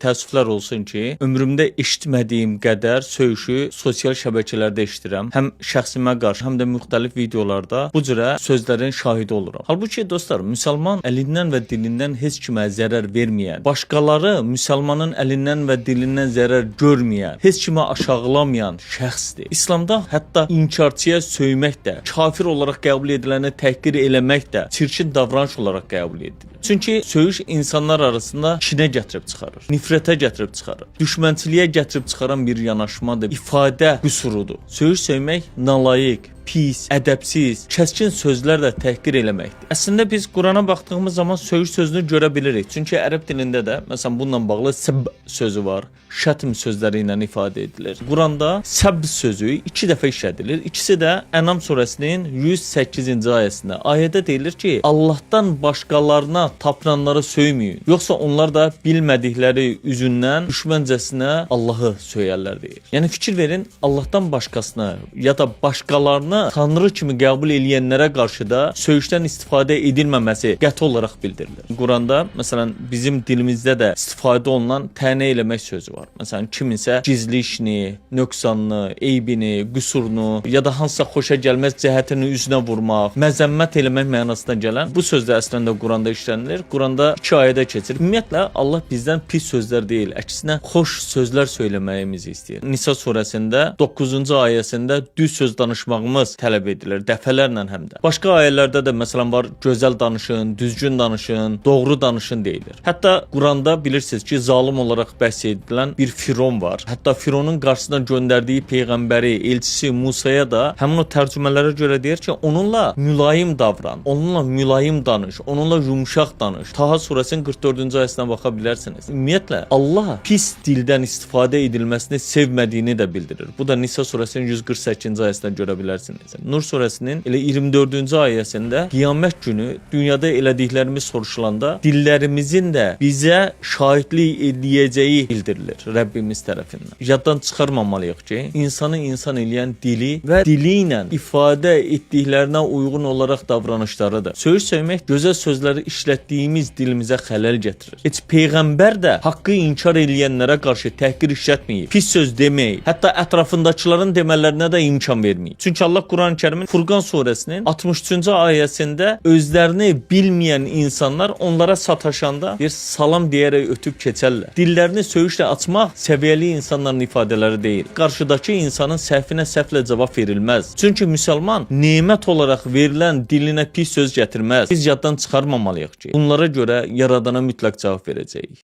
Təəssüflər olsun ki, ömrümdə eşitmədiyim qədər söyüşü sosial şəbəkələrdə eşidirəm. Həm şəxsimə qarşı, həm də müxtəlif videolarda bu cürə sözlərin şahidi oluram. Halbuki dostlar, müsəlman əlindən və dilindən heç kimə zərər verməyən, başqaları müsəlmanın əlindən və dilindən zərər görməyən, heç kimə aşağılamayan şəxsdir. İslamda hətta inkarçıya söymək də, kafir olaraq qəbul ediləni təhqir eləmək də çirkin davranış olaraq qəbul edilir. Çünki söyüş insanlar arasında kinə gətirib çıxarır, nifrətə gətirib çıxarır, düşmənçiliyə gətirib çıxaran bir yanaşmadır, ifadə qüsurudur. Söyüş söymək nalayiq, pis, ədəbsiz, kəskin sözlərlə təhqir eləməkdir. Əslində biz Qurana baxdığımız zaman söyüş sözünü görə bilirik. Çünki ərəb dilində də məsələn bununla bağlı səbb sözü var. Şətm sözləri ilə ifadə edilir. Quranda səbb sözü 2 dəfə işlədilir. İkisi də Ənam surəsinin 108-ci ayəsində. Ayədə deyilir ki, Allahdan başqalarına tapınanları söyməyin. Yoxsa onlar da bilmədikləri üzündən düşməncəsinə Allahı söyərlər deyir. Yəni fikir verin, Allahdan başqasına ya da başqalarına Tanrı kimi qəbul edənlərə qarşı da söyüşdən istifadə edilməməsi qəti olaraq bildirilir. Quranda məsələn bizim dilimizdə də istifadə olunan tənə eləmək sözü var. Məsələn kiminsə gizli işini, nöqsanını, eybini, qüsurunu ya da hansısa xoşa gəlməz cəhətini üzünə vurmaq, məzəmmət eləmək mənasına gələn bu söz də əslində Quranda işlənilir. Quranda 2 ayədə keçir. Ümumiyyətlə Allah bizdən pis sözlər deyil, əksinə xoş sözlər söyləməyimizi istəyir. Nisa surəsində 9-cu ayəsində düz söz danışmağımız tələb edilir, dəfələrlə həm də. Başqa ayələrdə də məsələn var, gözəl danışın, düzgün danışın, doğru danışın deyilir. Hətta Quranda bilirsiniz ki, zalim olaraq bəhs edilən bir Firon var. Hətta Fironun qarşısına göndərdiyi peyğəmbəri, elçisi Musaya da həmin o tərcümələrə görə deyir ki, onunla mülayim davran, onunla mülayim danış, onunla yumşaq danış. Taha surəsinin 44-cü ayəsinə baxa bilərsiniz. Ümumiyyətlə Allah pis dildən istifadə edilməsini sevmədiyini də bildirir. Bu da Nisa surəsinin 148-ci ayəsindən görə bilərsiniz. Nur surəsinin elə 24-cü ayəsində qiyamət günü dünyada elədiklərimiz soruşulanda dillərimizin də bizə şahidlik edəcəyi bildirilir Rəbbimiz tərəfindən. Yaddan çıxarmamalıyıq ki, insanı insan eləyən dili və dili ilə ifadə etdiklərinə uyğun olaraq davranışlarıdır. Söyüş söymək gözəl sözləri işlətdiyimiz dilimizə xələl gətirir. Heç peyğəmbər də haqqı inkar edənlərə qarşı təhqir işlətməyib, pis söz deməyib, hətta ətrafındakıların demələrinə də imkan verməyib. Çünki Allah Quran-Kərimin Furqan surəsinin 63-cü ayəsində özlərini bilməyən insanlar onlara sataşanda bir salam deyərək ötüb keçərlər. Dillərini söyüşlə açmaq səviyyəli insanların ifadələri deyil. Qarşıdakı insanın səhvinə səhvlə cavab verilməz. Çünki müsəlman nemət olaraq verilən dilinə pis söz gətirməz. Biz yaddan çıxarmamalıyıq ki, bunlara görə Yaradana mütləq cavab verəcəyik.